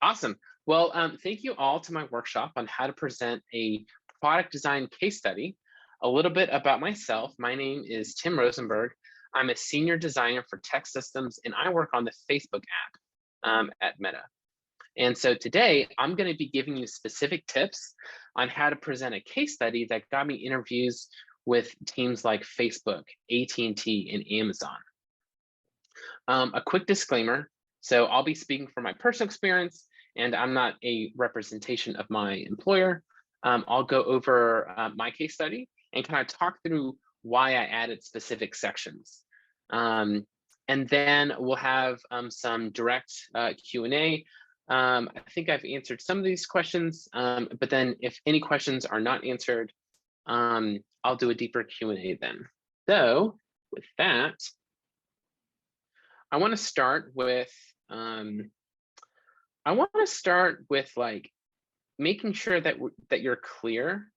Awesome. Well, thank you all to my workshop on how to present a product design case study. A little bit about myself. My name is Tim Rosenberg. I'm a senior designer for tech systems, and I work on the Facebook app at Meta. And so today, I'm going to be giving you specific tips on how to present a case study that got me interviews with teams like Facebook, AT&T, and Amazon. A quick disclaimer. So I'll be speaking from my personal experience, and I'm not a representation of my employer. I'll go over my case study and kind of talk through why I added specific sections. And then we'll have some direct Q&A. I think I've answered some of these questions, but then if any questions are not answered, I'll do a deeper Q&A then. So with that, I want to start with like making sure that that you're clear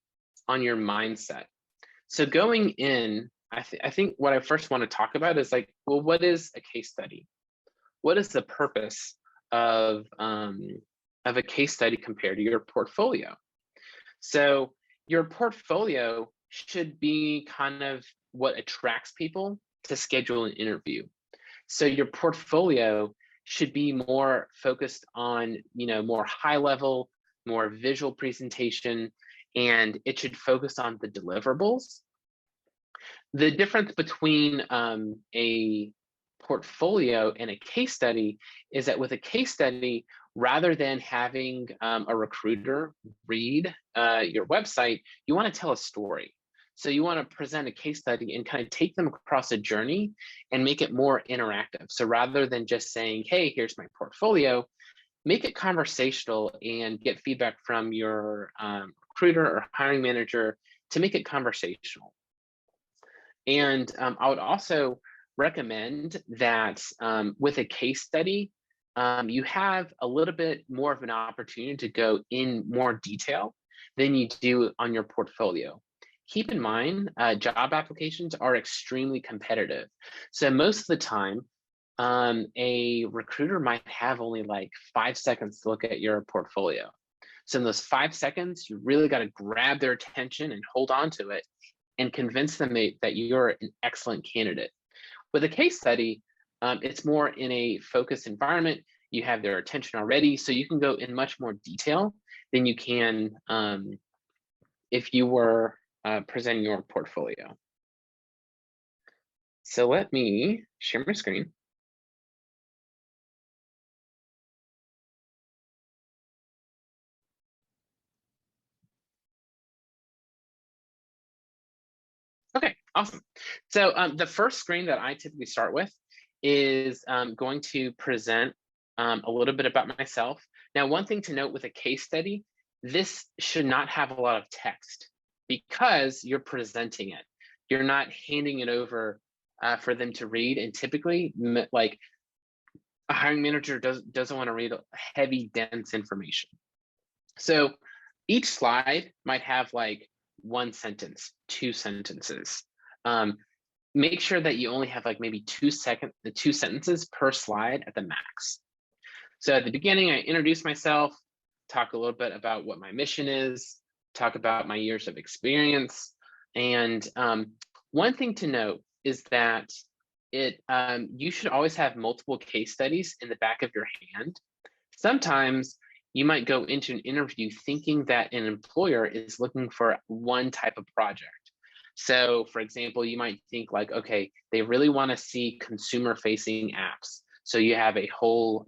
on your mindset. So going in, I think what I first want to talk about is like, well, what is a case study? What is the purpose of a case study compared to your portfolio? So your portfolio should be kind of what attracts people to schedule an interview. So your portfolio should be more focused on, more high level, more visual presentation, and it should focus on the deliverables. The difference between a portfolio and a case study is that with a case study, rather than having a recruiter read your website, you want to tell a story. So you want to present a case study and kind of take them across a journey and make it more interactive. So rather than just saying, hey, here's my portfolio, make it conversational and get feedback from your recruiter or hiring manager to make it conversational. And I would also recommend that with a case study, you have a little bit more of an opportunity to go in more detail than you do on your portfolio. Keep in mind, job applications are extremely competitive. So most of the time, a recruiter might have only like 5 seconds to look at your portfolio. So in those 5 seconds, you really got to grab their attention and hold on to it and convince them that you're an excellent candidate. With a case study, it's more in a focused environment. You have their attention already, so you can go in much more detail than you can if you were presenting your portfolio. So let me share my screen. Okay, awesome. So the first screen that I typically start with is going to present a little bit about myself. Now, one thing to note with a case study, this should not have a lot of text because you're presenting it. You're not handing it over for them to read. And typically, like a hiring manager doesn't want to read heavy, dense information. So each slide might have like 1 sentence, 2 sentences. Make sure that you only have like maybe 2 sentences per slide at the max. So at the beginning, I introduce myself, talk a little bit about what my mission is, talk about my years of experience. And one thing to note is that you should always have multiple case studies in the back of your hand. Sometimes you might go into an interview thinking that an employer is looking for one type of project. So for example, you might think like, okay, they really want to see consumer facing apps. So you have a whole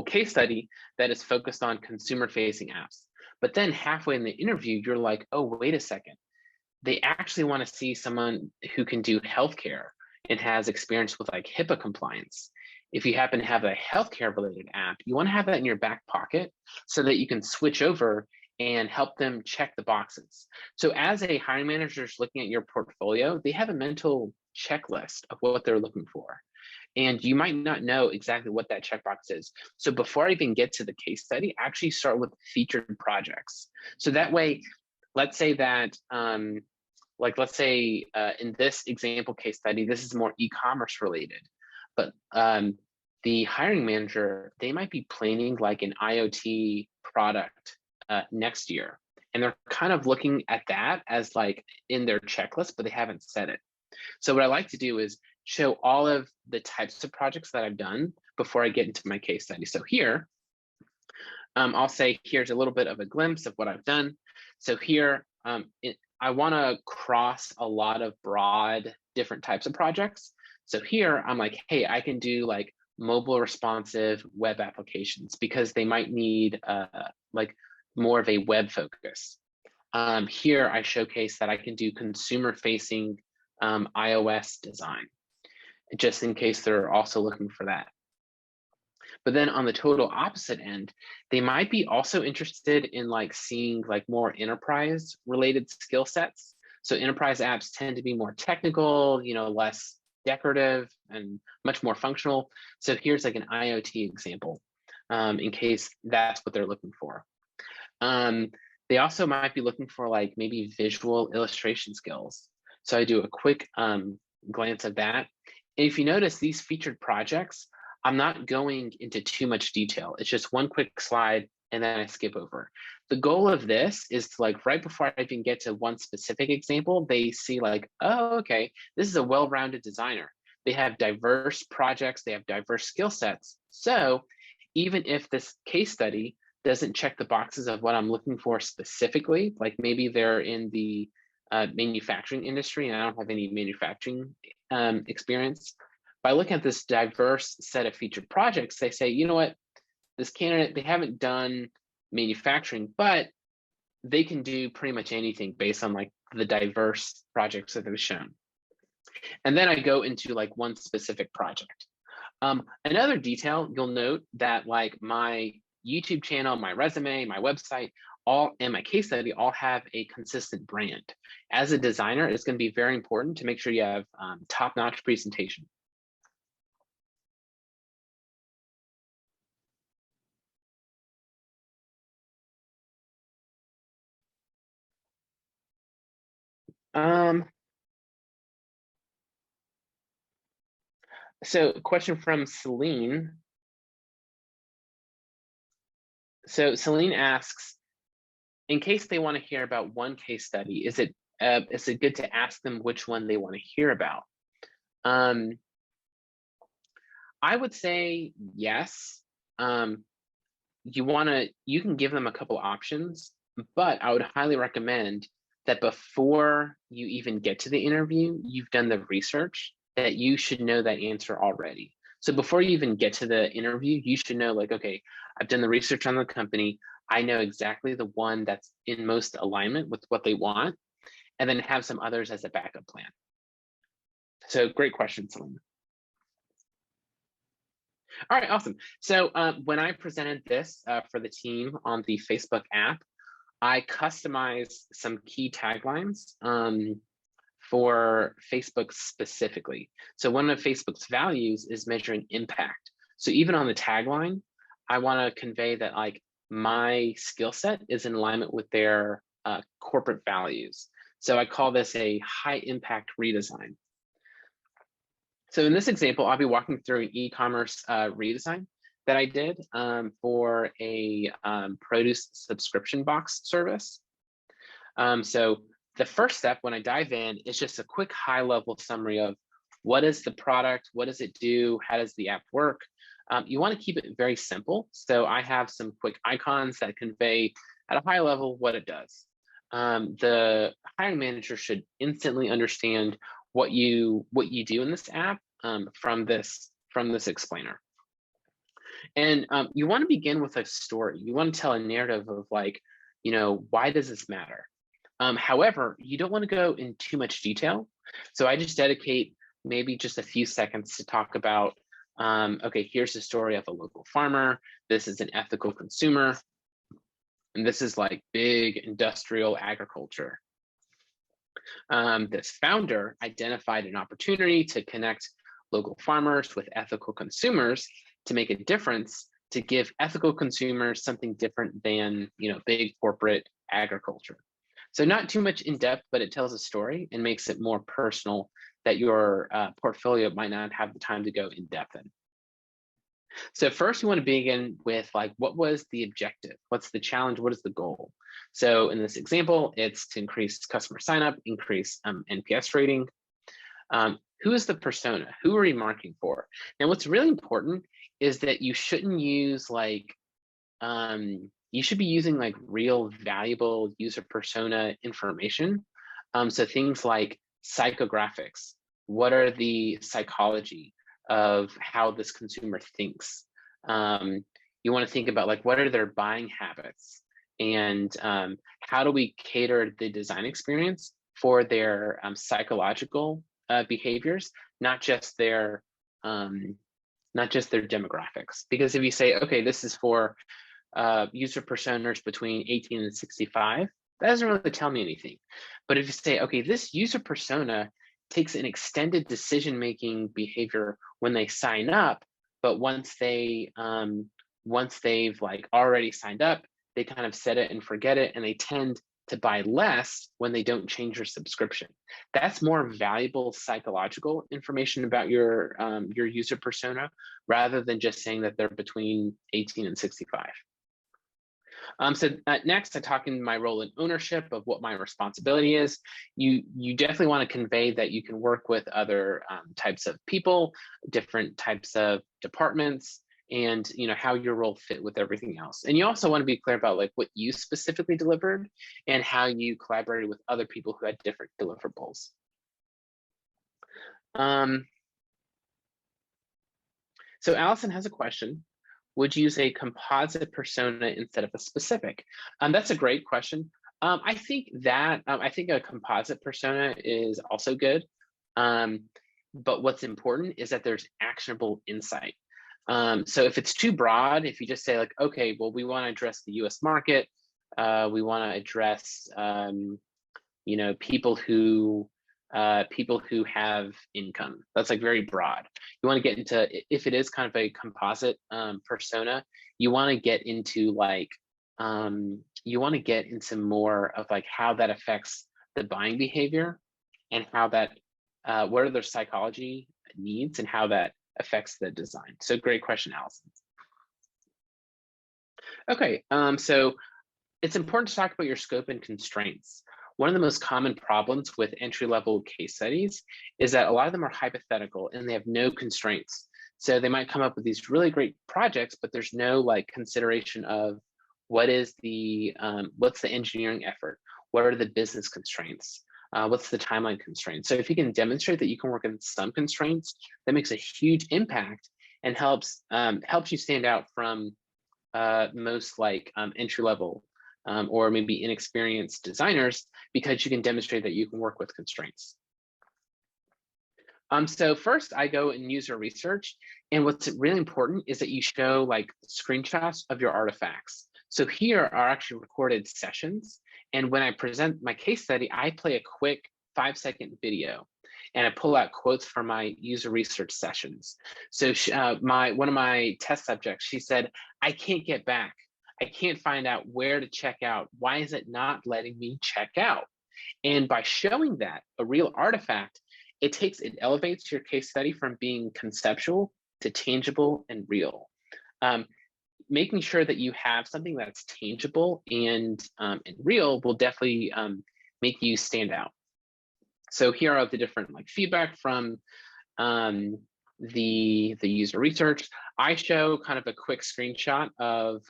case study that is focused on consumer facing apps. But then halfway in the interview, you're like, oh, wait a second. They actually want to see someone who can do healthcare and has experience with like HIPAA compliance. If you happen to have a healthcare related app, you want to have that in your back pocket so that you can switch over and help them check the boxes. So as a hiring manager is looking at your portfolio, they have a mental checklist of what they're looking for. And you might not know exactly what that checkbox is. So before I even get to the case study, actually start with featured projects. So that way, let's say that, in this example case study, this is more e-commerce related. But the hiring manager, they might be planning like an IoT product next year. And they're kind of looking at that as like in their checklist, but they haven't said it. So what I like to do is show all of the types of projects that I've done before I get into my case study. So here, I'll say, here's a little bit of a glimpse of what I've done. So here, I want to cross a lot of broad different types of projects. So here I'm like, hey, I can do like mobile responsive web applications because they might need like more of a web focus. Here I showcase that I can do consumer facing iOS design, just in case they're also looking for that. But then on the total opposite end, they might be also interested in like seeing like more enterprise related skill sets. So enterprise apps tend to be more technical, less decorative and much more functional. So here's like an IoT example in case that's what they're looking for. They also might be looking for like maybe visual illustration skills. So I do a quick glance of that. And if you notice these featured projects, I'm not going into too much detail. It's just one quick slide and then I skip over. The goal of this is to like right before I even get to one specific example, they see like, oh, okay, this is a well-rounded designer. They have diverse projects, they have diverse skill sets. So even if this case study doesn't check the boxes of what I'm looking for specifically, like maybe they're in the manufacturing industry and I don't have any manufacturing experience, by looking at this diverse set of featured projects, they say, you know what, this candidate, they haven't done manufacturing, but they can do pretty much anything based on like the diverse projects that they've shown. And then I go into like one specific project. Another detail, you'll note that like my YouTube channel, my resume, my website, all and my case study all have a consistent brand. As a designer, it's going to be very important to make sure you have top-notch presentation. So question from Celine. So Celine asks, in case they want to hear about one case study, is it good to ask them which one they want to hear about? I would say yes. You can give them a couple options, but I would highly recommend that before you even get to the interview, you've done the research that you should know that answer already. So before you even get to the interview, you should know like, okay, I've done the research on the company. I know exactly the one that's in most alignment with what they want, and then have some others as a backup plan. So great question, Selena. All right, awesome. So when I presented this for the team on the Facebook app, I customized some key taglines for Facebook specifically. So one of Facebook's values is measuring impact. So even on the tagline, I want to convey that like my skill set is in alignment with their corporate values. So I call this a high impact redesign. So in this example, I'll be walking through an e-commerce redesign that I did for a produce subscription box service. So the first step when I dive in is just a quick high level summary of what is the product, what does it do, how does the app work? You want to keep it very simple. So I have some quick icons that convey at a high level what it does. The hiring manager should instantly understand what you do in this app from this explainer. And you want to begin with a story. You want to tell a narrative of like, why does this matter? However, you don't want to go in too much detail. So I just dedicate maybe just a few seconds to talk about, okay, here's the story of a local farmer. This is an ethical consumer. And this is like big industrial agriculture. This founder identified an opportunity to connect local farmers with ethical consumers to make a difference, to give ethical consumers something different than big corporate agriculture. So not too much in depth, but it tells a story and makes it more personal that your portfolio might not have the time to go in depth in. So first you want to begin with like, what was the objective? What's the challenge? What is the goal? So in this example, it's to increase customer sign up, increase NPS rating. Who is the persona? Who are you marketing for? Now, what's really important is that you shouldn't use like, you should be using like real valuable user persona information. So things like psychographics. What are the psychology of how this consumer thinks? You want to think about like, what are their buying habits? And how do we cater the design experience for their psychological behaviors, not just their demographics? Because if you say, okay, this is for user personas between 18 and 65, that doesn't really tell me anything. But if you say, okay, this user persona takes an extended decision-making behavior when they sign up, but once they've like already signed up, they kind of set it and forget it, and they tend to buy less when they don't change their subscription. That's more valuable psychological information about your user persona, rather than just saying that they're between 18 and 65. So next, I talk in my role in ownership of what my responsibility is. You definitely want to convey that you can work with other types of people, different types of departments, and how your role fit with everything else. And you also want to be clear about like what you specifically delivered and how you collaborated with other people who had different deliverables. So Allison has a question. Would you use a composite persona instead of a specific? That's a great question. I think a composite persona is also good. But what's important is that there's actionable insight. So if it's too broad, if you just say like, okay, well, we want to address the US market, we want to address people who have income. That's like very broad. You want to get into, if it is kind of a composite persona, you want to get into like, you want to get into more of like how that affects the buying behavior and how that, what are their psychology needs and how that affects the design. So great question, Allison. Okay, so it's important to talk about your scope and constraints. One of the most common problems with entry-level case studies is that a lot of them are hypothetical and they have no constraints. So they might come up with these really great projects, but there's no like consideration of what's the engineering effort? What are the business constraints? What's the timeline constraints? So if you can demonstrate that you can work in some constraints, that makes a huge impact and helps you stand out from most like entry-level or maybe inexperienced designers, because you can demonstrate that you can work with constraints. So first I go and user research, and what's really important is that you show like screenshots of your artifacts. So here are actually recorded sessions, and when I present my case study, I play a quick 5-second video, and I pull out quotes from my user research sessions. So one of my test subjects, she said, "I can't get back. I can't find out where to check out. Why is it not letting me check out?" And by showing that, a real artifact, it elevates your case study from being conceptual to tangible and real. Making sure that you have something that's tangible and real will definitely make you stand out. So here are the different like feedback from the user research. I show kind of a quick screenshot of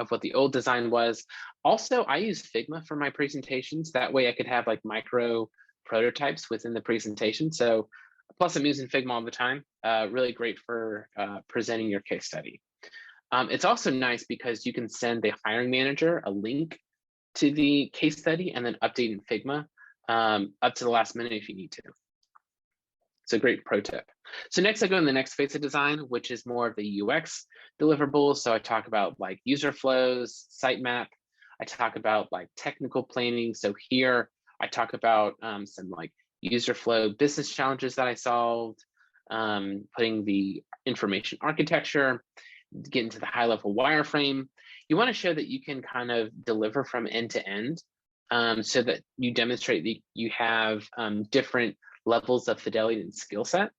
what the old design was. Also, I use Figma for my presentations. That way I could have like micro prototypes within the presentation. So plus I'm using Figma all the time. Really great for presenting your case study. It's also nice because you can send the hiring manager a link to the case study and then update in Figma up to the last minute if you need to. It's a great pro tip. So next I go in the next phase of design, which is more of the UX deliverables. So I talk about like user flows, sitemap. I talk about like technical planning. So here I talk about some like user flow business challenges that I solved, putting the information architecture, get into the high level wireframe. You want to show that you can kind of deliver from end to end, so that you demonstrate that you have different levels of fidelity and skill set.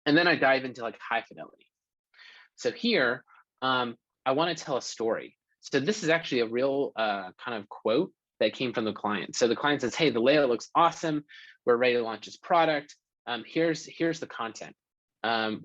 And then I dive into like high fidelity. So here, I want to tell a story. So this is actually a real kind of quote that came from the client. So the client says, hey, the layout looks awesome. We're ready to launch this product. Here's the content.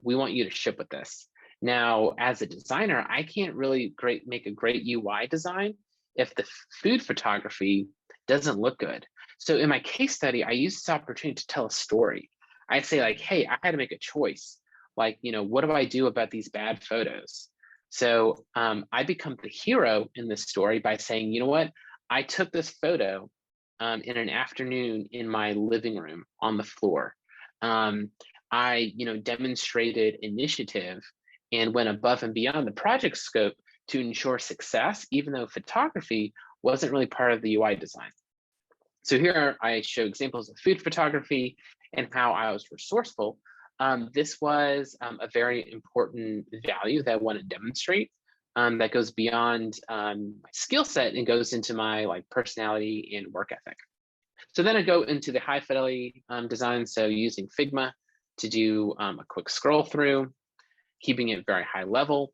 We want you to ship with this. Now, as a designer, I can't really make a great UI design if the food photography doesn't look good. So in my case study, I use this opportunity to tell a story. I say like, hey, I had to make a choice. Like, what do I do about these bad photos? So I become the hero in this story by saying, you know what? I took this photo in an afternoon in my living room on the floor. I, demonstrated initiative and went above and beyond the project scope to ensure success, even though photography wasn't really part of the UI design. So here I show examples of food photography and how I was resourceful. This was a very important value that I want to demonstrate that goes beyond my skill set and goes into my personality and work ethic. So then I go into the high fidelity design. So using Figma to do a quick scroll through, keeping it very high level.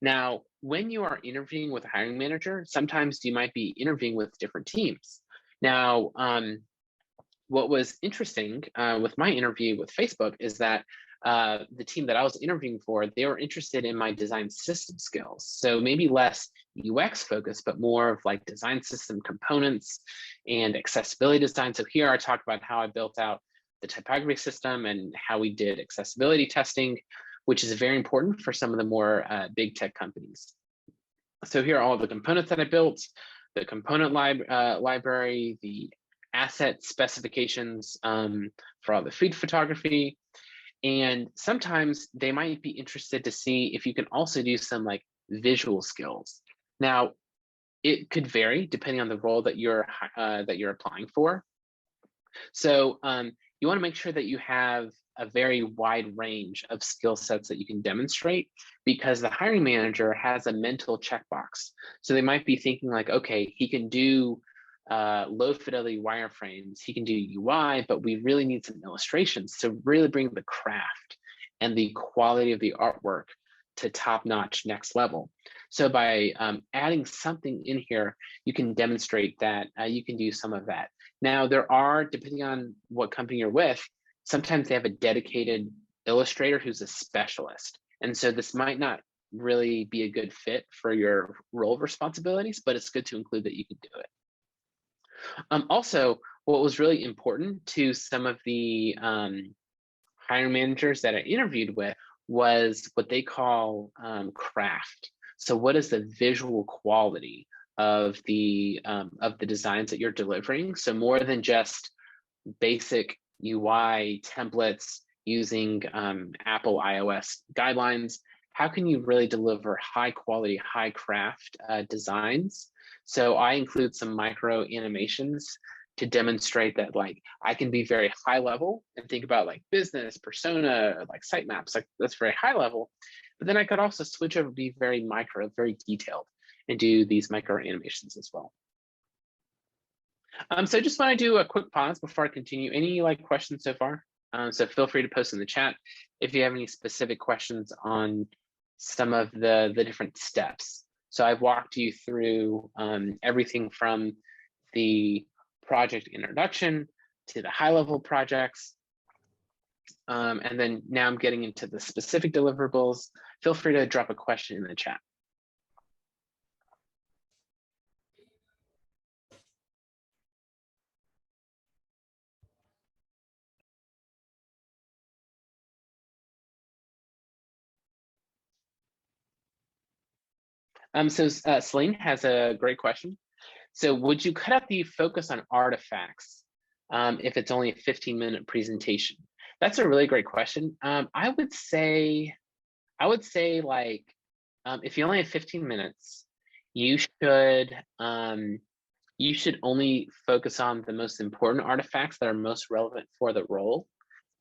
Now, when you are interviewing with a hiring manager, sometimes you might be interviewing with different teams. Now, what was interesting with my interview with Facebook is that the team that I was interviewing for, they were interested in my design system skills. So maybe less UX focused, but more of design system components and accessibility design. So here I talk about how I built out the typography system and how we did accessibility testing, which is very important for some of the more big tech companies. So here are all the components that I built, the component library, the asset specifications for all the food photography. And sometimes they might be interested to see if you can also do some visual skills. Now, it could vary depending on the role that you're applying for. So you want to make sure that you have a very wide range of skill sets that you can demonstrate, because the hiring manager has a mental checkbox. So they might be thinking okay, he can do low fidelity wireframes, he can do UI, but we really need some illustrations to really bring the craft and the quality of the artwork to top-notch next level. So by adding something in here, you can demonstrate that you can do some of that. Now, there are, depending on what company you're with, sometimes they have a dedicated illustrator who's a specialist. And so this might not really be a good fit for your role responsibilities, but it's good to include that you can do it. Also, what was really important to some of the hiring managers that I interviewed with was what they call craft. So what is the visual quality of the designs that you're delivering? So more than just basic UI templates using Apple iOS guidelines, how can you really deliver high quality, high craft designs? So I include some micro animations to demonstrate that I can be very high level and think about business, persona, sitemaps, that's very high level. But then I could also switch over, be very micro, very detailed, and do these micro animations as well. So I just want to do a quick pause before I continue. Any questions so far? So feel free to post in the chat if you have any specific questions on some of the different steps. So I've walked you through everything from the project introduction to the high level projects. And then now I'm getting into the specific deliverables. Feel free to drop a question in the chat. So Celine has a great question. So would you cut out the focus on artifacts if it's only a 15-minute presentation? That's a really great question. I would say if you only have 15 minutes, you should only focus on the most important artifacts that are most relevant for the role.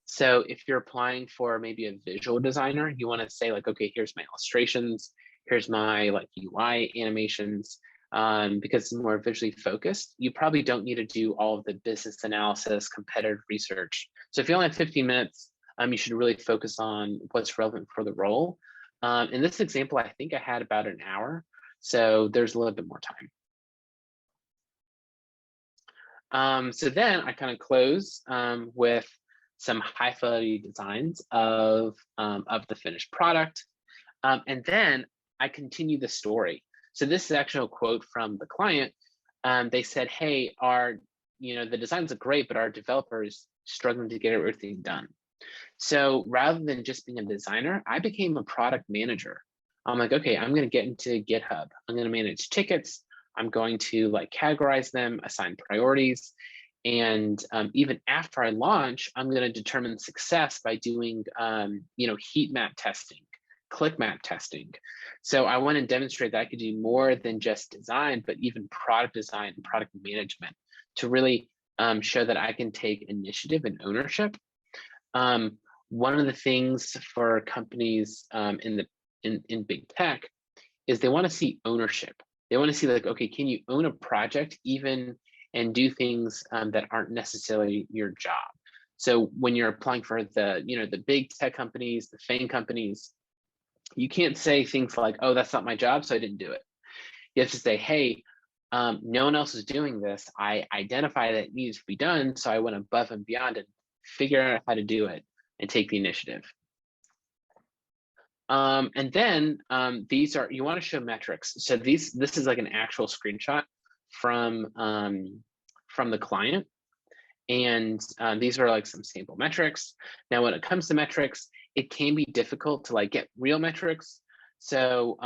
So if you're applying for maybe a visual designer, you want to say okay, here's my illustrations, here's my UI animations, because it's more visually focused. You probably don't need to do all of the business analysis, competitive research. So if you only have 15 minutes, you should really focus on what's relevant for the role. In this example, I think I had about an hour, so there's a little bit more time. So then I kind of close with some high fidelity designs of the finished product. And then I continue the story. So this is actually a quote from the client. They said, hey, the designs are great, but our developer is struggling to get everything done. So rather than just being a designer, I became a product manager. I'm like, okay, I'm going to get into GitHub. I'm going to manage tickets. I'm going to like categorize them, assign priorities. And even after I launch, I'm going to determine success by doing, heat map testing, click map testing. So I want to demonstrate that I could do more than just design, but even product design and product management to really show that I can take initiative and ownership. One of the things for companies in big tech is they want to see ownership. They want to see like, okay, can you own a project even and do things that aren't necessarily your job? So when you're applying for the big tech companies, the FANG companies, you can't say things like, oh, that's not my job, so I didn't do it. You have to say, hey, no one else is doing this. I identify that it needs to be done, so I went above and beyond and figure out how to do it and take the initiative. And then you want to show metrics. So this is like an actual screenshot from the client. And these are like some sample metrics. Now, when it comes to metrics, it can be difficult to like get real metrics. So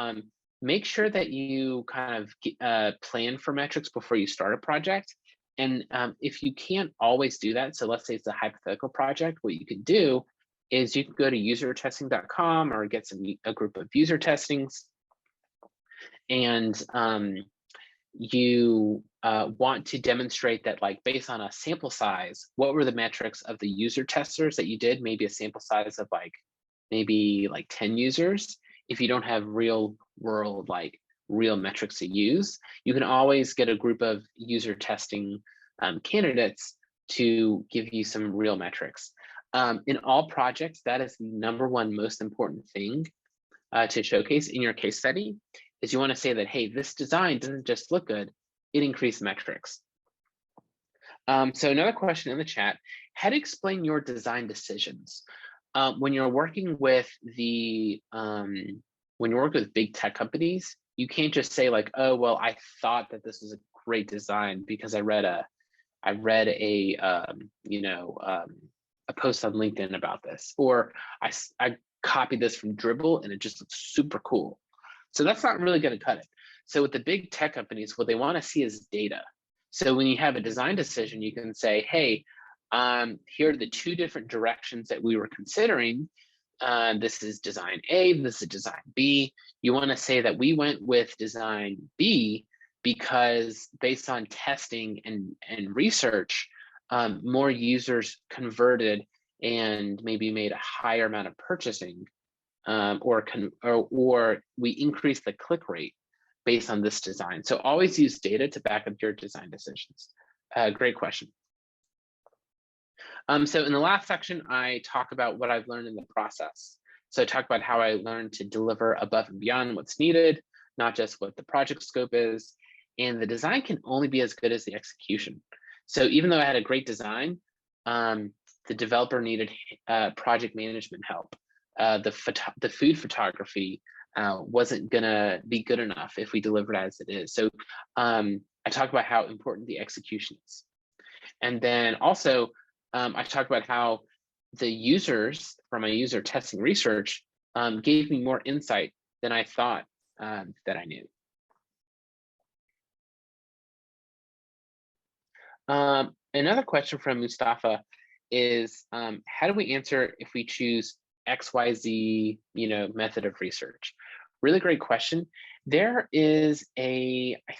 make sure that you kind of plan for metrics before you start a project. And if you can't always do that, so let's say it's a hypothetical project, what you can do is you can go to usertesting.com or get a group of user testings, and you want to demonstrate that, like, based on a sample size, what were the metrics of the user testers that you did, maybe a sample size of maybe 10 users. If you don't have real world, real metrics to use, you can always get a group of user testing candidates to give you some real metrics. In all projects, that is the #1 most important thing to showcase in your case study, is you want to say that, hey, this design doesn't just look good, it increased metrics. So another question in the chat: how to explain your design decisions when you're working with when you work with big tech companies. You can't just say like, oh, well, I thought that this was a great design because I read a post on LinkedIn about this, or I copied this from Dribble and it just looks super cool. So that's not really going to cut it. So with the big tech companies, what they want to see is data. So when you have a design decision, you can say, hey, here are the 2 different directions that we were considering. This is design A, this is design B. You want to say that we went with design B because based on testing and research, more users converted and maybe made a higher amount of purchasing, or we increased the click rate based on this design. So always use data to back up your design decisions. Great question. So in the last section, I talk about what I've learned in the process. So I talk about how I learned to deliver above and beyond what's needed, not just what the project scope is. And the design can only be as good as the execution. So even though I had a great design, the developer needed project management help. The food photography wasn't gonna be good enough if we delivered as it is. So I talk about how important the execution is. And then also, I talk about how the users from my user testing research gave me more insight than I thought that I knew. Another question from Mustafa is, how do we answer if we choose XYZ, method of research? Really great question. I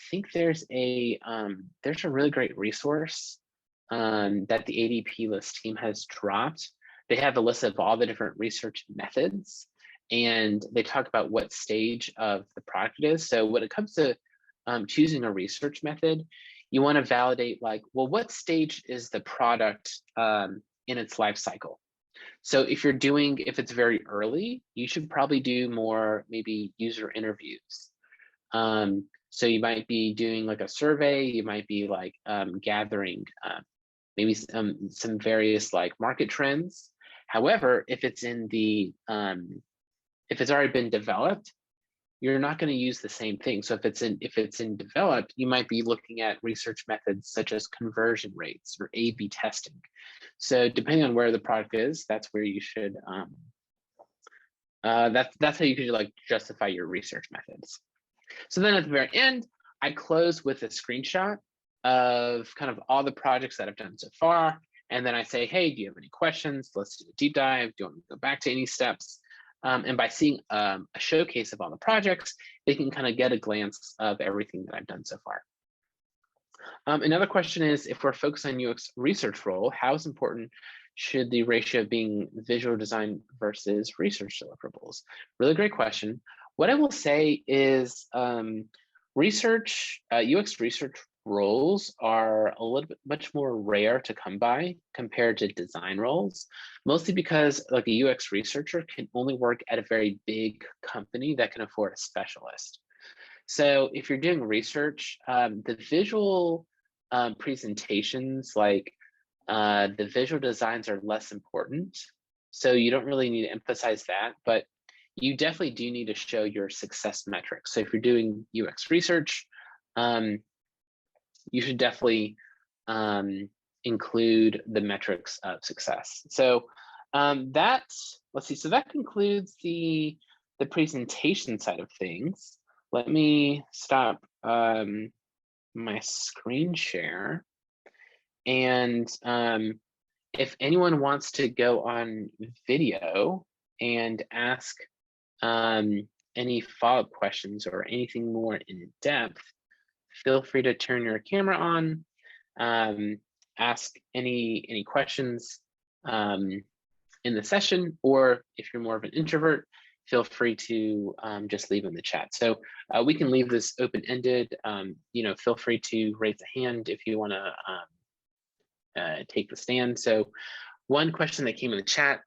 think there's a really great resource that the ADP list team has dropped. They have a list of all the different research methods, and they talk about what stage of the product it is. So when it comes to choosing a research method, you want to validate, like, well, what stage is the product in its life cycle? So if it's very early, you should probably do more maybe user interviews. So you might be doing like a survey, you might be like gathering maybe some various like market trends. However, if it's if it's already been developed, you're not going to use the same thing. So if it's in developed, you might be looking at research methods such as conversion rates or A/B testing. So depending on where the product is, that's where you should that's how you could like justify your research methods. So then at the very end, I close with a screenshot of kind of all the projects that I've done so far. And then I say, hey, do you have any questions? Let's do a deep dive. Do you want me to go back to any steps? And by seeing a showcase of all the projects, they can kind of get a glance of everything that I've done so far. Another question is, if we're focused on UX research role, how important should the ratio of being visual design versus research deliverables? Really great question. What I will say is UX research roles are a little bit much more rare to come by compared to design roles, mostly because like a UX researcher can only work at a very big company that can afford a specialist. So if you're doing research, the visual presentations, like the visual designs are less important. So you don't really need to emphasize that, but you definitely do need to show your success metrics. So if you're doing UX research, you should definitely include the metrics of success. So let's see, so that concludes the presentation side of things. Let me stop my screen share. And if anyone wants to go on video and ask any follow-up questions or anything more in depth, feel free to turn your camera on, ask any questions in the session, or if you're more of an introvert, feel free to just leave in the chat. So we can leave this open-ended. Feel free to raise a hand if you want to take the stand. So one question that came in the chat: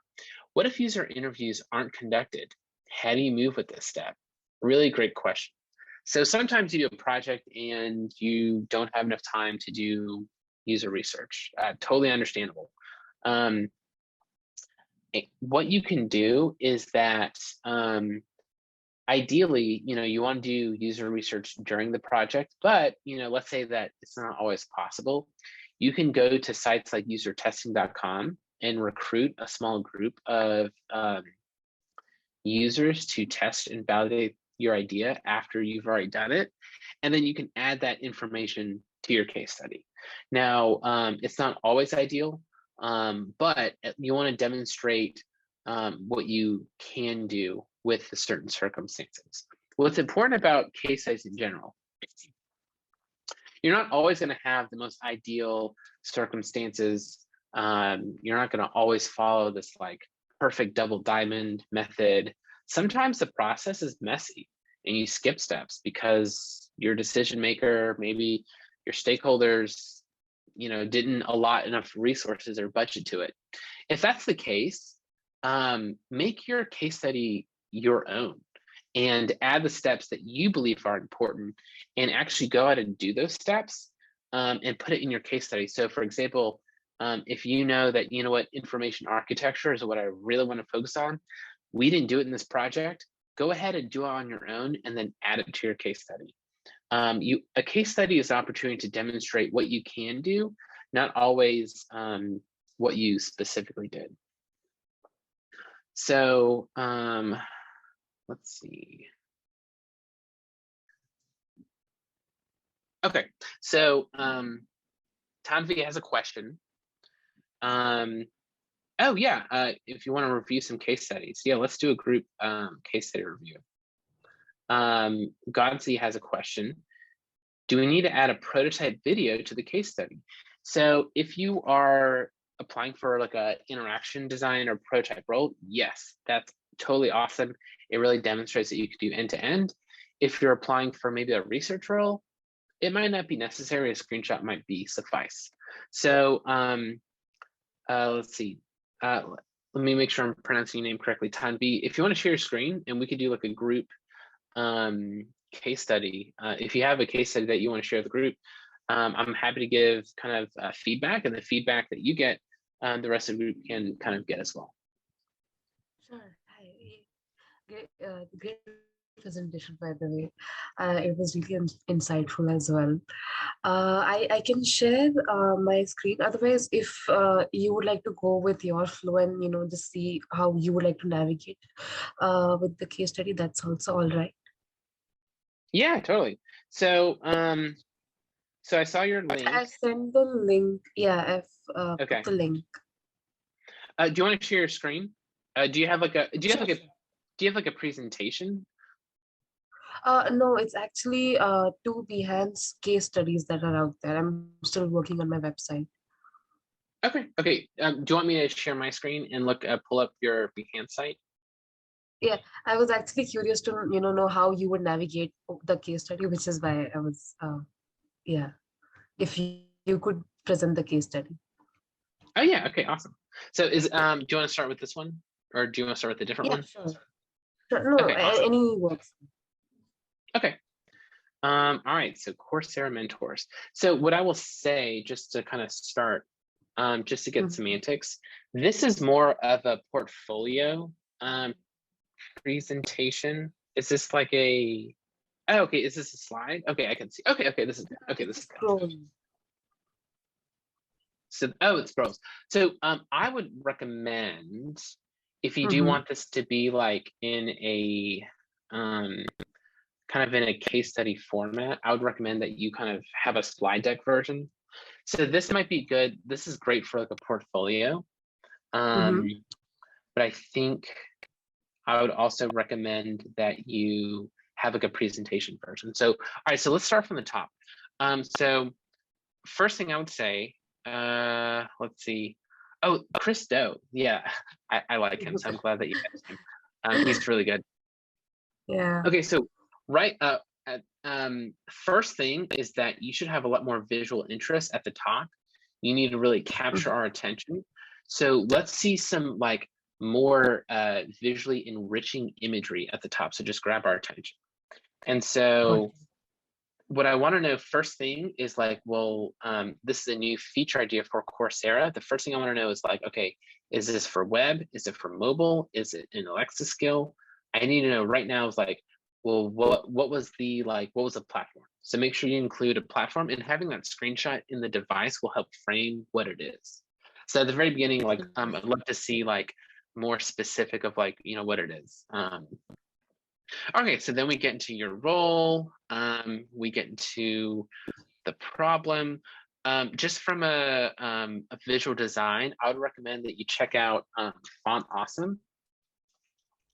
what if user interviews aren't conducted? How do you move with this step? Really great question. So sometimes you do a project and you don't have enough time to do user research. Totally understandable. What you can do is that ideally, you want to do user research during the project, but let's say that it's not always possible. You can go to sites like usertesting.com and recruit a small group of users to test and validate your idea after you've already done it. And then you can add that information to your case study. Now, it's not always ideal, but you want to demonstrate what you can do with the certain circumstances. What's important about case studies in general, you're not always going to have the most ideal circumstances. You're not going to always follow this like perfect double diamond method. Sometimes the process is messy and you skip steps because your decision maker, maybe your stakeholders, didn't allot enough resources or budget to it. If that's the case, make your case study your own and add the steps that you believe are important and actually go out and do those steps and put it in your case study. So for example, if you know that, information architecture is what I really want to focus on, we didn't do it in this project, go ahead and do it on your own and then add it to your case study. A case study is an opportunity to demonstrate what you can do, not always what you specifically did. So let's see. Okay, so Tanvi has a question. Oh yeah, if you want to review some case studies, yeah, let's do a group case study review. Godzi has a question. Do we need to add a prototype video to the case study? So if you are applying for like a interaction design or prototype role, yes, that's totally awesome. It really demonstrates that you can do end-to-end. If you're applying for maybe a research role, it might not be necessary. A screenshot might be suffice. So let's see. let me make sure I'm pronouncing your name correctly. Tanvi, if you want to share your screen and we could do like a group case study. If you have a case study that you want to share with the group, I'm happy to give kind of feedback, and the feedback that you get, the rest of the group can kind of get as well. Sure. Hi. Great presentation, by the way. It was really insightful as well. I can share my screen. Otherwise, if you would like to go with your flow and just see how you would like to navigate with the case study, that's also all right. Yeah, totally. So, so I saw your link. I've sent the link. Yeah, I've put Okay. the link. Do you want to share your screen? Do you have like a Sure. presentation? No, it's actually two Behance case studies that are out there. I'm still working on my website. Okay. Okay. Do you want me to share my screen and pull up your Behance site? Yeah, I was actually curious to know how you would navigate the case study, which is why I was yeah. If you could present the case study. Oh yeah. Okay. Awesome. So do you want to start with this one, or do you want to start with a different Yeah, one? sure. Sure. No, Okay. Awesome. any works. Okay. All right. So Coursera mentors. So what I will say, just to kind of start, just to get Mhm. semantics, this is more of a portfolio presentation. Is this like a? Oh, okay. Is this a slide? Okay, I can see. Okay. Okay. This is good. Okay. This It's a is good. scroll. So, oh, it's pros. So, I would recommend, if you do Mm-hmm. want this to be like in a, kind of in a case study format, I would recommend that you kind of have a slide deck version. So this might be good. This is great for like a portfolio. Mm-hmm. Um, but I think I would also recommend that you have like a presentation version. So, all right, so let's start from the top. So first thing I would say, let's see. Oh, Chris Doe. Yeah, I like him. So I'm glad that you asked him. He's really good. Yeah. Okay, so right first thing is that you should have a lot more visual interest at the top. You need to really capture Mhm. our attention. So let's see some like more visually enriching imagery at the top. So just grab our attention. And Got so it. what I want to know first thing is like, well, this is a new feature idea for Coursera. The first thing I want to know is like, okay, is this for web? Is it for mobile? Is it an Alexa skill? I need to know right now is like, well, what was the platform? So make sure you include a platform, and having that screenshot in the device will help frame what it is. So at the very beginning, like, I'd love to see like more specific of like, what it is. Okay, so then we get into your role. We get into the problem. Just from a visual design, I would recommend that you check out Font Awesome.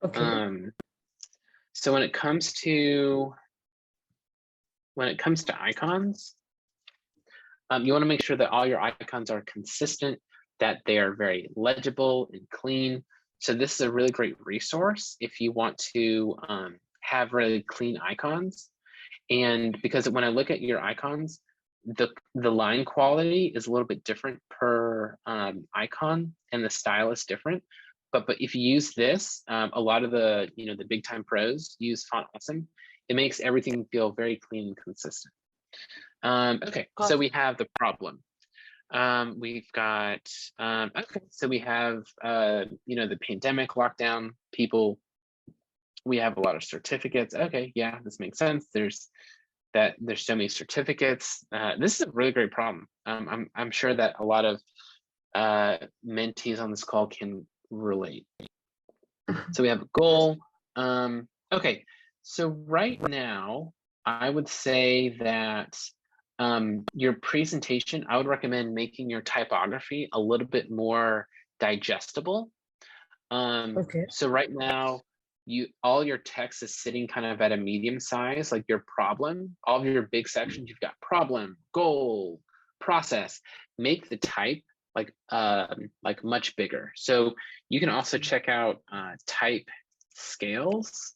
Okay. Um, so when it comes to icons, you want to make sure that all your icons are consistent, that they are very legible and clean. So this is a really great resource if you want to have really clean icons. And because when I look at your icons, the line quality is a little bit different per icon, and the style is different. But if you use this, a lot of the big time pros use Font Awesome. It makes everything feel very clean and consistent. Okay, so Got we have the problem. We've got okay, so we have the pandemic lockdown. People, we have a lot of certificates. Okay, yeah, this makes sense. There's so many certificates. This is a really great problem. I'm sure that a lot of mentees on this call can relate. it. So we have a goal. Okay, so right now I would say that your presentation, I would recommend making your typography a little bit more digestible. Okay. So right now, all your text is sitting kind of at a medium size, like your problem. All of your big sections, you've got problem, goal, process. Make the type like much bigger. So you can also check out type scales.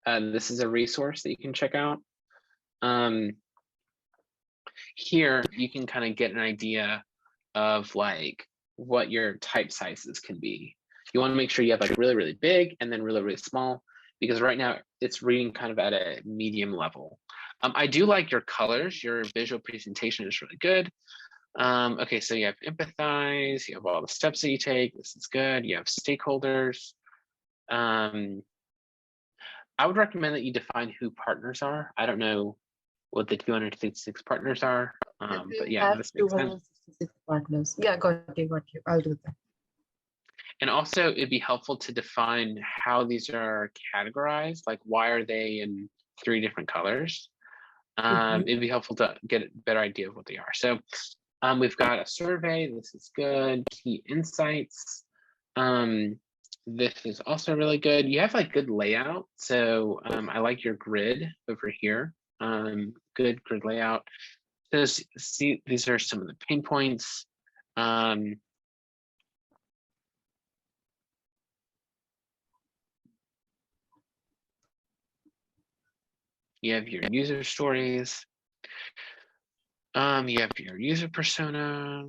This is a resource that you can check out. Here you can kind of get an idea of like what your type sizes can be. You want to make sure you have like really, really big and then really, really small, because right now it's reading kind of at a medium level. I do like your colors. Your visual presentation is really good. Okay, so you have empathize, you have all the steps that you take. This is good. You have stakeholders. I would recommend that you define who partners are. I don't know what the 266 partners are, They but yeah, have this makes sense. 266 partners. Yeah, got you. I'll do that. And also, it'd be helpful to define how these are categorized. Like, why are they in 3 different colors? It'd be helpful to get a better idea of what they are. So we've got a survey. This is good. Key insights. This is also really good. You have like good layout. So I like your grid over here. Good grid layout. So see, these are some of the pain points. You have your user stories. You have your user persona.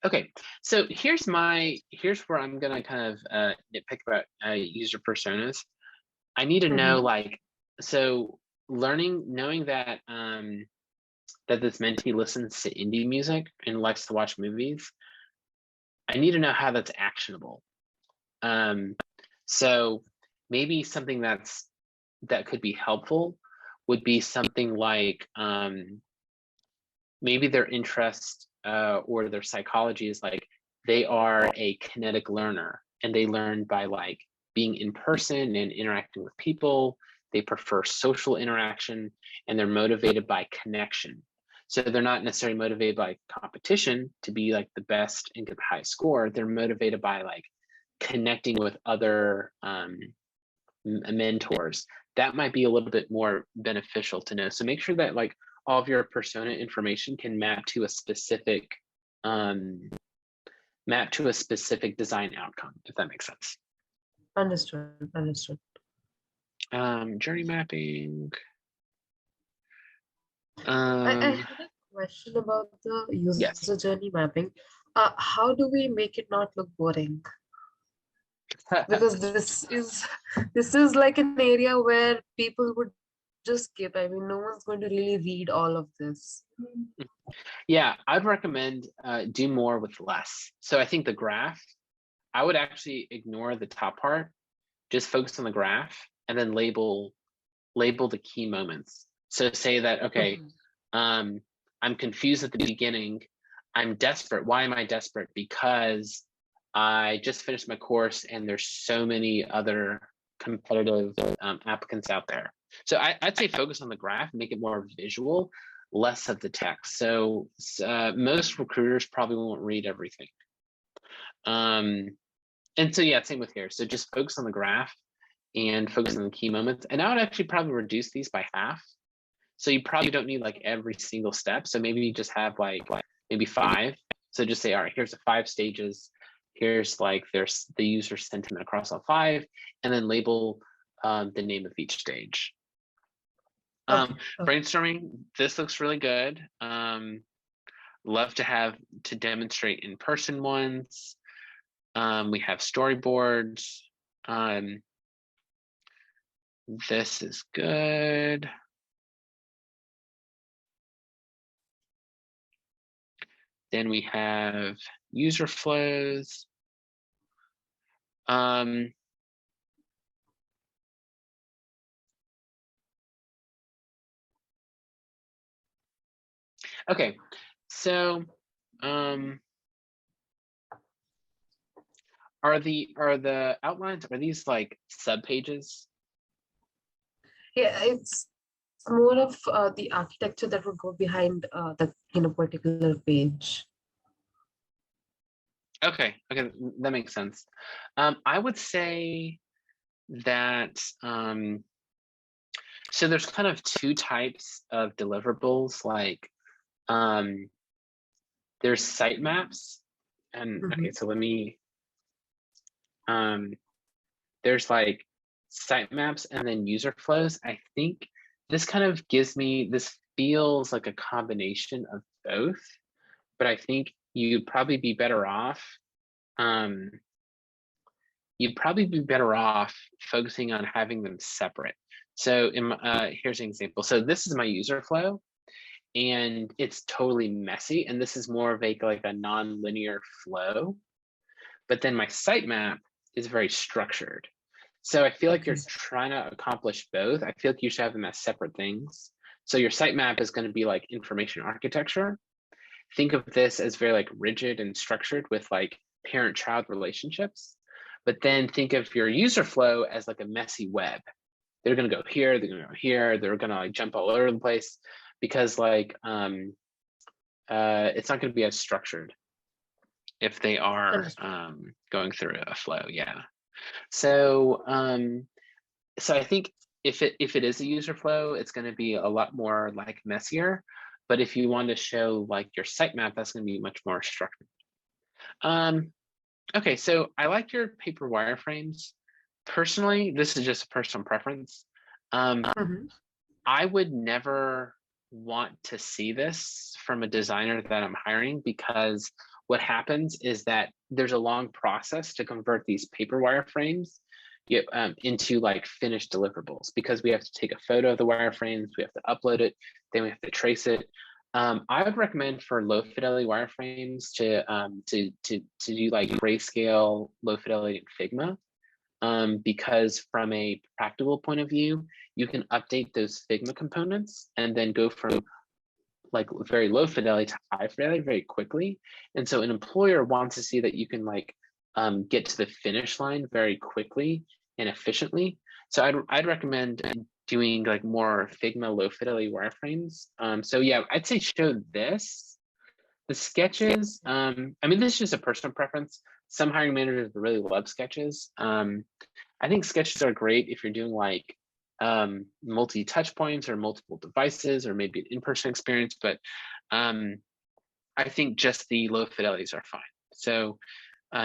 Okay, so here's where I'm gonna kind of nitpick about user personas. I need to know like, so knowing that that this mentee listens to indie music and likes to watch movies, I need to know how that's actionable. So maybe something that could be helpful would be something like maybe their interest or their psychology is like they are a kinetic learner and they learn by like being in person and interacting with people. They prefer social interaction and they're motivated by connection. So they're not necessarily motivated by competition to be like the best and get the high score. They're motivated by like connecting with other mentors. That might be a little bit more beneficial to know. So make sure that like all of your persona information can map to a specific design outcome, if that makes sense. Understood. Journey mapping. I had a question about the user journey mapping. How do we make it not look boring? Because this is like an area where people would just skip. I mean, no one's going to really read all of this. Yeah, I'd recommend do more with less. So I think the graph, I would actually ignore the top part, just focus on the graph and then label the key moments. So say that, okay, I'm confused at the beginning. I'm desperate. Why am I desperate? Because I just finished my course and there's so many other competitive applicants out there. So I'd say focus on the graph, make it more visual, less of the text. So most recruiters probably won't read everything. And so yeah, same with here. So just focus on the graph and focus on the key moments. And I would actually probably reduce these by half. So you probably don't need like every single step. So maybe you just have like maybe 5. So just say, all right, here's the 5 stages. Here's like there's the user sentiment across all 5, and then label the name of each stage. Okay. Brainstorming, this looks really good. Love to demonstrate in-person ones. We have storyboards. This is good. Then we have user flows. Okay, so are the outlines, are these like sub pages? Yeah, it's more of the architecture that would go behind the particular page. Okay, that makes sense. I would say that so there's kind of 2 types of deliverables, like there's sitemaps, and okay, so let me there's like sitemaps and then user flows. I think this kind of gives me, this feels like a combination of both, but I think you'd probably be better off, focusing on having them separate. So here's an example. So this is my user flow, and it's totally messy. And this is more of like a non-linear flow. But then my sitemap is very structured. So I feel like you're trying to accomplish both. I feel like you should have them as separate things. So your sitemap is going to be like information architecture. Think of this as very like rigid and structured with like parent-child relationships. But then think of your user flow as like a messy web. They're going to go here, they're going to go here, they're going to like jump all over the place, because like it's not going to be as structured if they are going through a flow. Yeah. So so I think if it is a user flow, it's going to be a lot more like messier. But if you want to show like your sitemap, that's going to be much more structured. Okay, so I like your paper wireframes. Personally, this is just a personal preference. I would never want to see this from a designer that I'm hiring, because what happens is that there's a long process to convert these paper wireframes into like finished deliverables, because we have to take a photo of the wireframes, we have to upload it, then we have to trace it. I would recommend for low fidelity wireframes to do like grayscale, low fidelity in Figma, because from a practical point of view, you can update those Figma components and then go from like very low fidelity to high fidelity very quickly. And so an employer wants to see that you can like get to the finish line very quickly and efficiently. So I'd recommend doing like more Figma low fidelity wireframes. So yeah, I'd say show this. The sketches, I mean, this is just a personal preference. Some hiring managers really love sketches. I think sketches are great if you're doing like multi-touch points or multiple devices, or maybe an in-person experience, but I think just the low fidelities are fine. So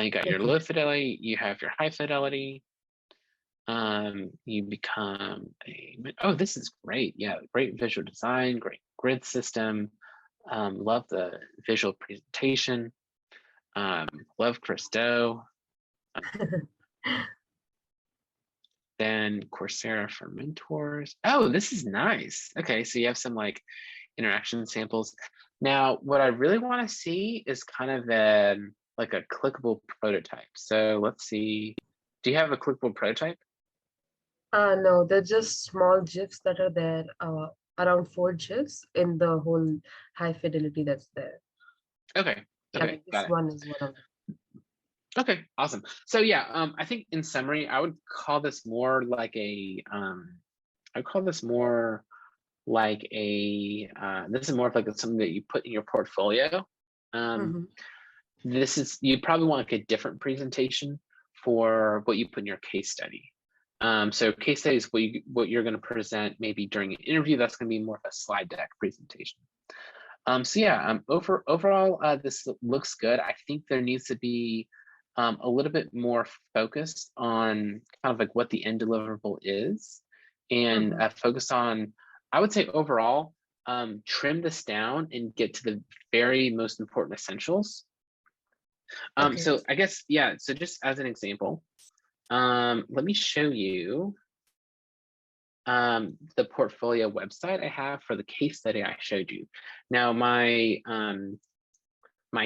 you got your low fidelity, you have your high fidelity, you become oh, this is great. Yeah, great visual design, great grid system. Love the visual presentation. Love Christo. Then Coursera for mentors. Oh, this is nice. Okay, so you have some like interaction samples. Now, what I really want to see is kind of like a clickable prototype. So let's see. Do you have a clickable prototype? No, they're just small GIFs that are there, around 4 GIFs in the whole high fidelity that's there. Okay. Okay, This got it. one is one of them. Okay, awesome. So yeah, I think in summary, I would call this more like a, I call this more like a, this is more of like something that you put in your portfolio. This is, you probably want like a different presentation for what you put in your case study. So case study is what you're going to present maybe during an interview. That's going to be more of a slide deck presentation. So yeah, overall, this looks good. I think there needs to be a little bit more focused on kind of like what the end deliverable is, and focus on, I would say overall, trim this down and get to the very most important essentials. So I guess, yeah, so just as an example, let me show you the portfolio website I have for the case study I showed you. Now my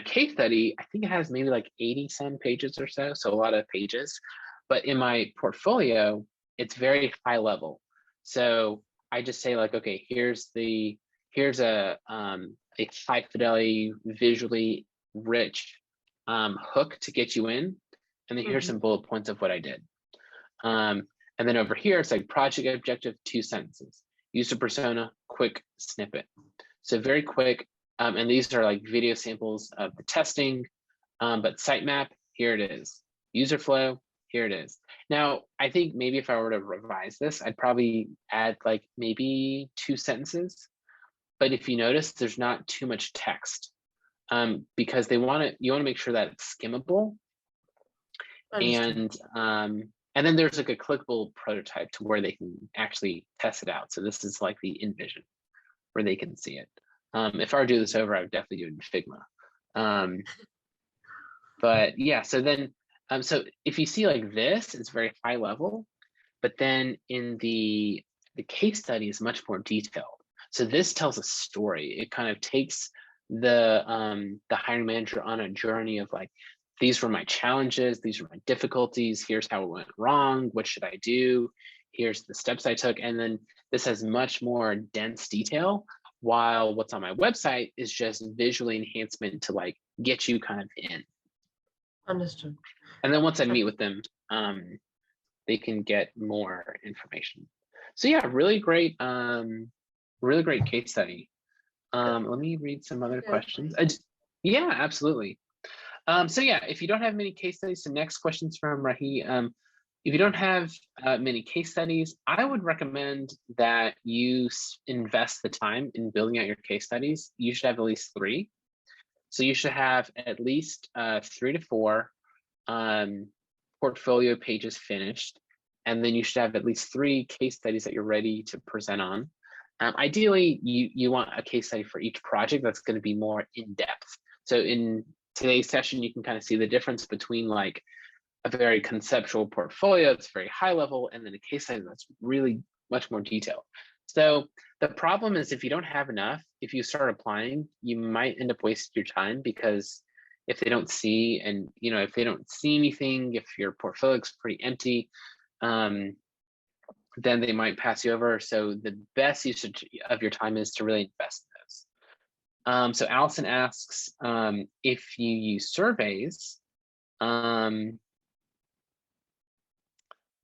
case study, I think it has maybe like 80 some pages or so, so a lot of pages, but in my portfolio, it's very high level. So I just say like, okay, here's a high fidelity, visually rich hook to get you in, and then here's some bullet points of what I did. And then over here, it's like project objective, 2 sentences, user persona, quick snippet. So very quick. And these are like video samples of the testing, but sitemap, here it is. User flow, here it is. Now, I think maybe if I were to revise this, I'd probably add like maybe 2 sentences. But if you notice, there's not too much text, because you want to make sure that it's skimmable. And And then there's like a clickable prototype to where they can actually test it out. So this is like the envision where they can see it. If I were to do this over, I would definitely do it in Figma. But yeah, so then, so if you see like this, it's very high level, but then in the case study is much more detailed. So this tells a story. It kind of takes the hiring manager on a journey of like, these were my challenges, these were my difficulties, here's how it went wrong, what should I do? Here's the steps I took. And then this has much more dense detail, while what's on my website is just visual enhancement to like get you kind of in. Understood. And then once I meet with them, they can get more information. So yeah, really great case study. Let me read some other questions. Yeah, absolutely. So yeah, if you don't have many case studies, the next question's from Rahi. If you don't have many case studies, I would recommend that you invest the time in building out your case studies. You should have at least 3. So you should have at least 3 to 4 portfolio pages finished. And then you should have at least 3 case studies that you're ready to present on. Ideally, you want a case study for each project that's going to be more in depth. So in today's session, you can kind of see the difference between like a very conceptual portfolio that's very high level, and then a case study that's really much more detailed. So the problem is, if you don't have enough, if you start applying, you might end up wasting your time, because if they don't see, and if they don't see anything, if your portfolio is pretty empty, then they might pass you over. So the best usage of your time is to really invest in those. So Allison asks, if you use surveys,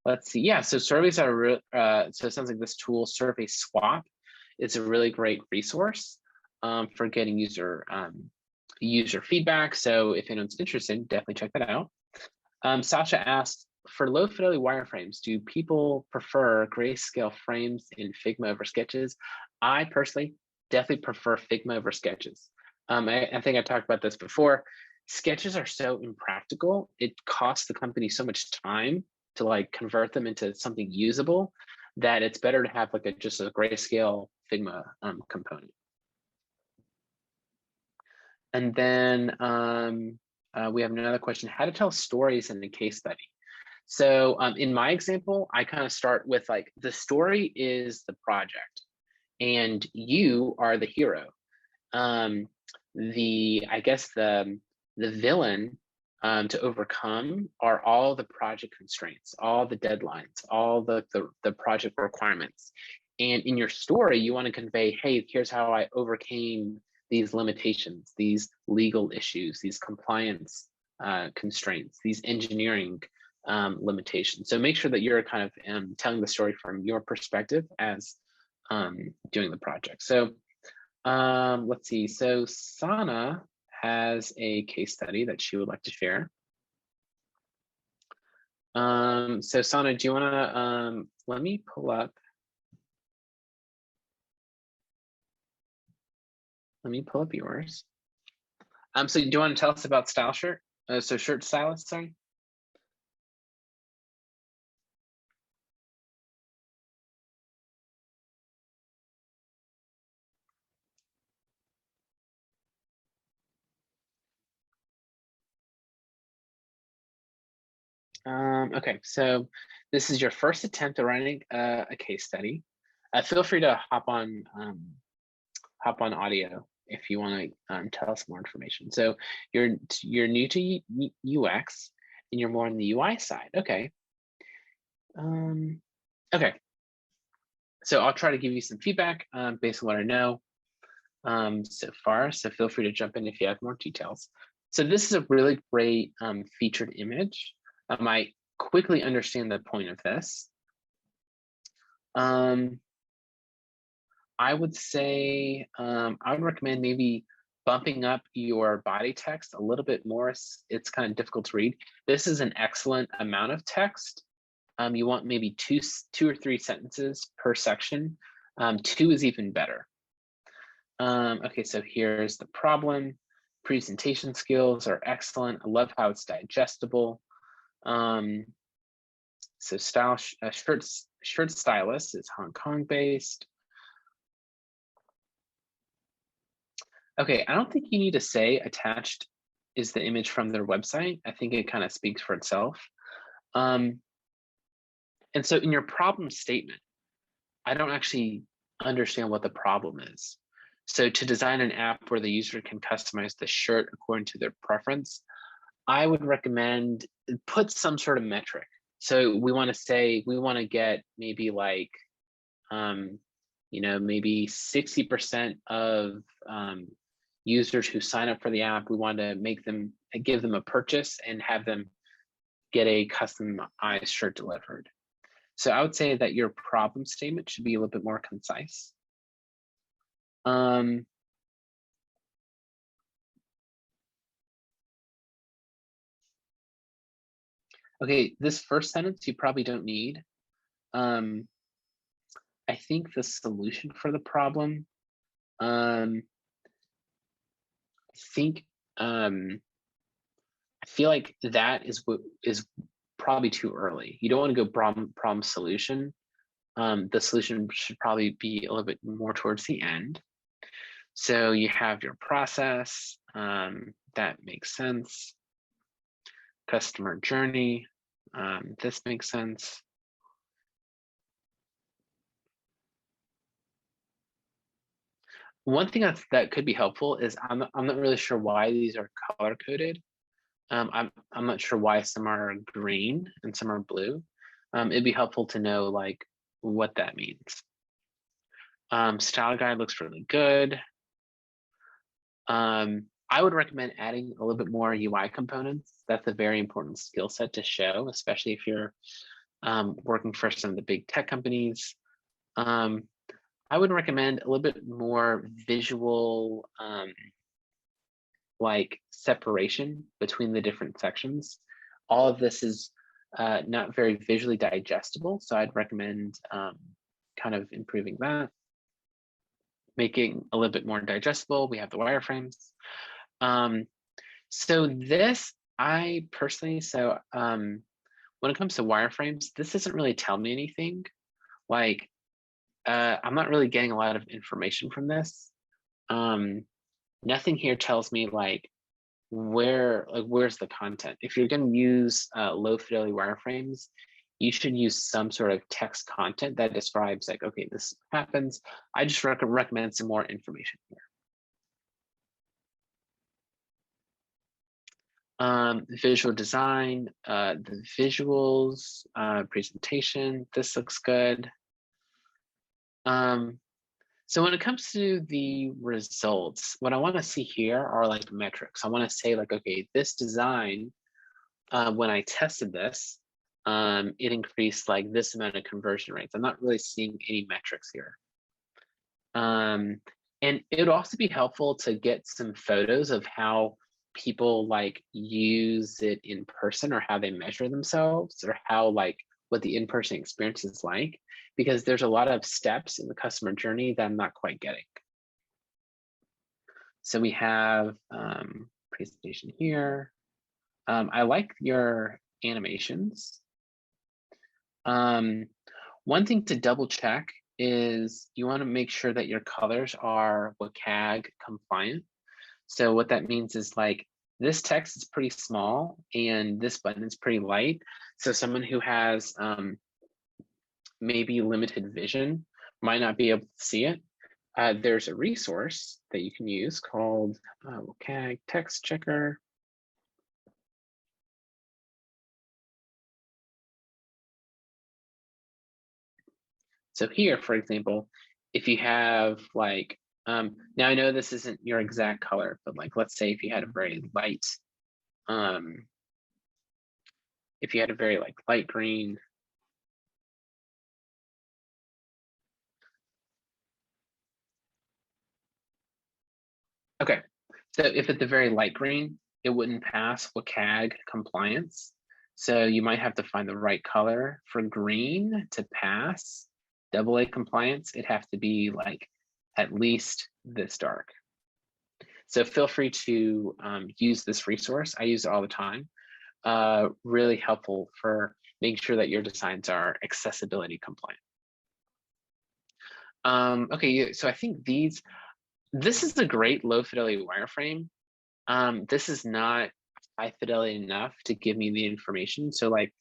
let's see. Yeah, so surveys are so it sounds like this tool, Survey Swap, is a really great resource for getting user feedback. So if anyone's interested, definitely check that out. Sasha asked, for low fidelity wireframes, do people prefer grayscale frames in Figma over Sketches? I personally definitely prefer Figma over Sketches. I think I talked about this before. Sketches are so impractical. It costs the company so much time to like convert them into something usable, that it's better to have like just a grayscale Figma component. And then we have another question: how to tell stories in a case study. So in my example, I kind of start with like, the story is the project and you are the hero. I guess the villain to overcome are all the project constraints, all the deadlines, all the project requirements. And in your story, you want to convey, hey, here's how I overcame these limitations, these legal issues, these compliance constraints, these engineering limitations. So make sure that you're kind of telling the story from your perspective as doing the project. So let's see. So Sana has a case study that she would like to share. So Sana, do you want to let me pull up? Let me pull up yours. So do you want to tell us about Style Shirt? So Shirt Stylist, sorry. Okay, so this is your first attempt at writing a case study. Feel free to hop on audio if you want to tell us more information. So you're new to UX and you're more on the UI side. Okay. Okay. So I'll try to give you some feedback based on what I know so far. So feel free to jump in if you have more details. So this is a really great featured image. I quickly understand the point of this. I would say I would recommend maybe bumping up your body text a little bit more. It's kind of difficult to read. This is an excellent amount of text. You want maybe two or three sentences per section. 2 is even better. Okay, so here's the problem. Presentation skills are excellent. I love how it's digestible. So shirt stylist is Hong Kong based. Okay, I don't think you need to say attached is the image from their website. I think it kind of speaks for itself. And so in your problem statement, I don't actually understand what the problem is. So to design an app where the user can customize the shirt according to their preference, I would recommend put some sort of metric. So we want to say, we want to get maybe like, maybe 60% of users who sign up for the app, we want to give them a purchase and have them get a customized shirt delivered. So I would say that your problem statement should be a little bit more concise. Okay, this first sentence you probably don't need. I think the solution for the problem, I feel like that is probably too early. You don't want to go problem solution. The solution should probably be a little bit more towards the end. So you have your process, that makes sense. Customer journey, this makes sense. One thing that could be helpful is I'm not really sure why these are color coded. I'm not sure why some are green and some are blue. It'd be helpful to know like what that means. Style guide looks really good. I would recommend adding a little bit more UI components. That's a very important skill set to show, especially if you're working for some of the big tech companies. I would recommend a little bit more visual like separation between the different sections. All of this is not very visually digestible, so I'd recommend kind of improving that, making a little bit more digestible. We have the wireframes. So this, I personally, when it comes to wireframes, this doesn't really tell me anything. Like, I'm not really getting a lot of information from this. Nothing here tells me like where's the content. If you're going to use low fidelity wireframes, you should use some sort of text content that describes like, okay, this happens. I just recommend some more information here. Visual design, the visuals, presentation, this looks good. So when it comes to the results, what I want to see here are like metrics. I want to say like, okay, this design, when I tested this, it increased like this amount of conversion rates. I'm not really seeing any metrics here. And it would also be helpful to get some photos of how people like use it in person, or how they measure themselves, or how like what the in-person experience is like, because there's a lot of steps in the customer journey that I'm not quite getting. So we have presentation here. I like your animations. One thing to double check is you want to make sure that your colors are WCAG compliant. So what that means is like this text is pretty small and this button is pretty light. So someone who has maybe limited vision might not be able to see it. There's a resource that you can use called WCAG Text Checker. So here, for example, if you have like, now I know this isn't your exact color, but like, let's say if you had a very light, light green, okay, so if it's a very light green, it wouldn't pass WCAG compliance. So you might have to find the right color for green to pass AA compliance. It'd have to be like at least this dark. So feel free to use this resource. I use it all the time. Really helpful for making sure that your designs are accessibility compliant. Okay, so I think this is a great low fidelity wireframe. This is not high fidelity enough to give me the information. So like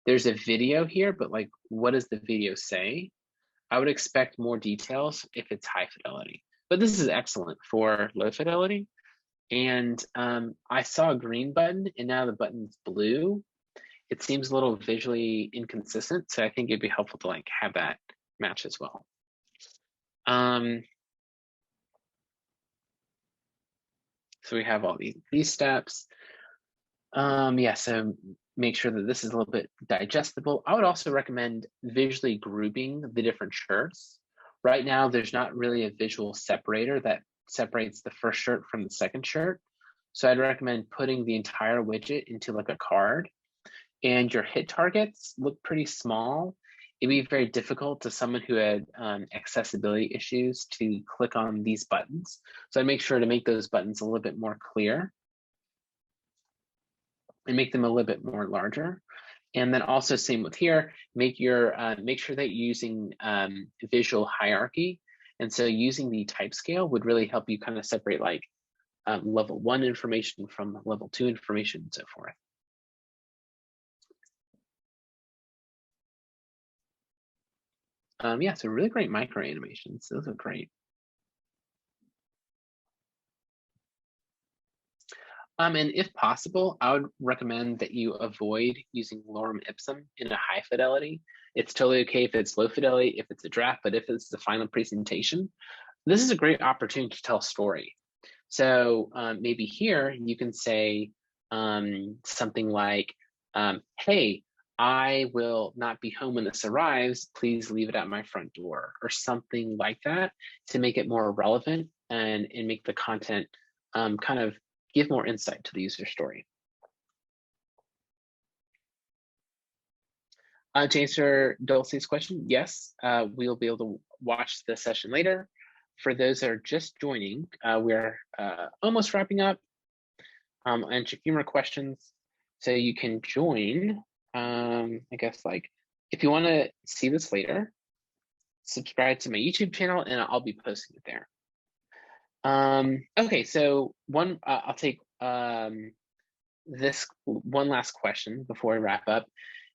there's a video here, but like what does the video say? I would expect more details if it's high fidelity, but this is excellent for low fidelity. And I saw a green button and now the button's blue. It seems a little visually inconsistent. So I think it'd be helpful to like have that match as well. So we have all these steps. Yeah, so make sure that this is a little bit digestible. I would also recommend visually grouping the different shirts. Right now, there's not really a visual separator that separates the first shirt from the second shirt. So I'd recommend putting the entire widget into like a card, and your hit targets look pretty small. It'd be very difficult to someone who had accessibility issues to click on these buttons. So I'd make sure to make those buttons a little bit more clear and make them a little bit more larger. And then also same with here, make sure that you're using visual hierarchy. And so using the type scale would really help you kind of separate like level 1 information from level 2 information and so forth. Yeah, so really great micro animations. Those are great. And if possible, I would recommend that you avoid using lorem ipsum in a high fidelity. It's totally okay if it's low fidelity, if it's a draft, but if it's the final presentation, this is a great opportunity to tell a story. So maybe here you can say something like, hey, I will not be home when this arrives. Please leave it at my front door, or something like that to make it more relevant and make the content kind of give more insight to the user story. To answer Dulce's question, yes, we'll be able to watch the session later. For those that are just joining, we're almost wrapping up. And a few more questions. So you can join, I guess, like, if you want to see this later, subscribe to my YouTube channel and I'll be posting it there. Okay, so I'll take this one last question before I wrap up.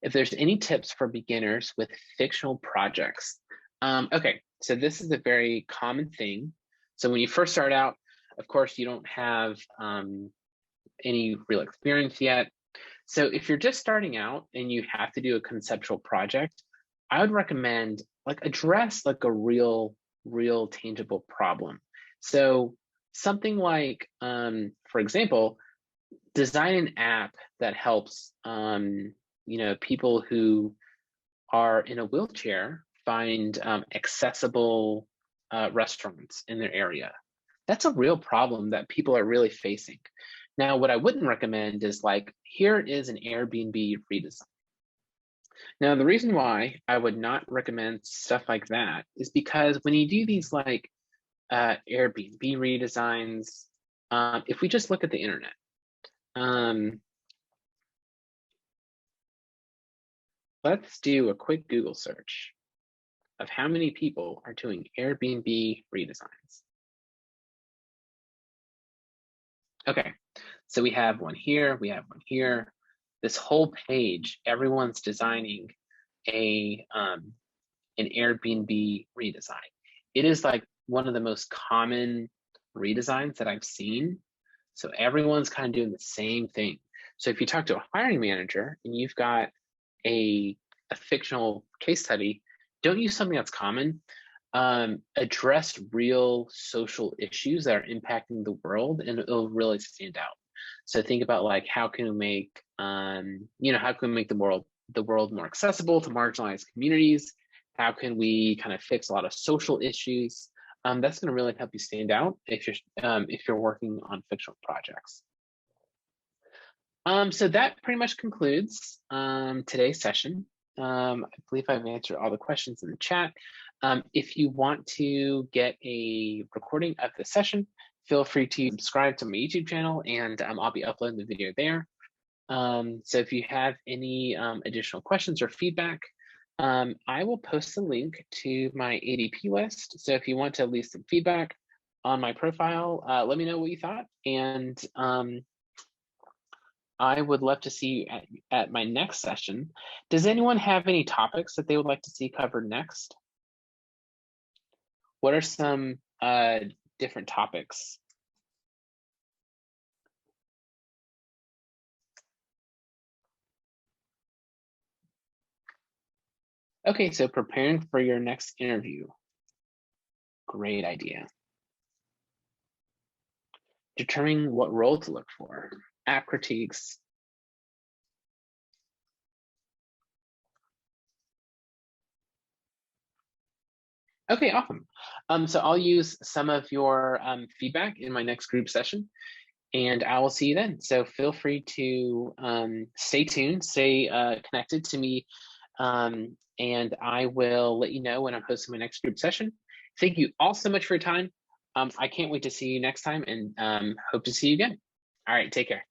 If there's any tips for beginners with fictional projects. Okay, so this is a very common thing. So when you first start out, of course, you don't have any real experience yet. So if you're just starting out and you have to do a conceptual project, I would recommend like address like a real tangible problem. So something like, for example, design an app that helps people who are in a wheelchair find accessible restaurants in their area. That's a real problem that people are really facing. Now, what I wouldn't recommend is like, here is an Airbnb redesign. Now, the reason why I would not recommend stuff like that is because when you do these like Airbnb redesigns, if we just look at the internet, let's do a quick Google search of how many people are doing Airbnb redesigns. Okay, so we have one here, we have one here. This whole page, everyone's designing an Airbnb redesign. It is like one of the most common redesigns that I've seen. So everyone's kind of doing the same thing. So if you talk to a hiring manager and you've got a fictional case study, don't use something that's common. Address real social issues that are impacting the world, and it'll really stand out. So think about like, how can we make, how can we make the world more accessible to marginalized communities? How can we kind of fix a lot of social issues? That's going to really help you stand out if you're working on fictional projects. So that pretty much concludes today's session. I believe I've answered all the questions in the chat. If you want to get a recording of the session, feel free to subscribe to my YouTube channel, and I'll be uploading the video there. So if you have any additional questions or feedback, I will post a link to my ADP list. So if you want to leave some feedback on my profile, let me know what you thought. And I would love to see you at my next session. Does anyone have any topics that they would like to see covered next? What are some different topics? Okay, so preparing for your next interview. Great idea. Determining what role to look for. App critiques. Okay, awesome. So I'll use some of your feedback in my next group session, and I will see you then. So feel free to stay tuned, stay connected to me, and I will let you know when I'm hosting my next group session. Thank you all so much for your time. I can't wait to see you next time, and hope to see you again. All right, take care.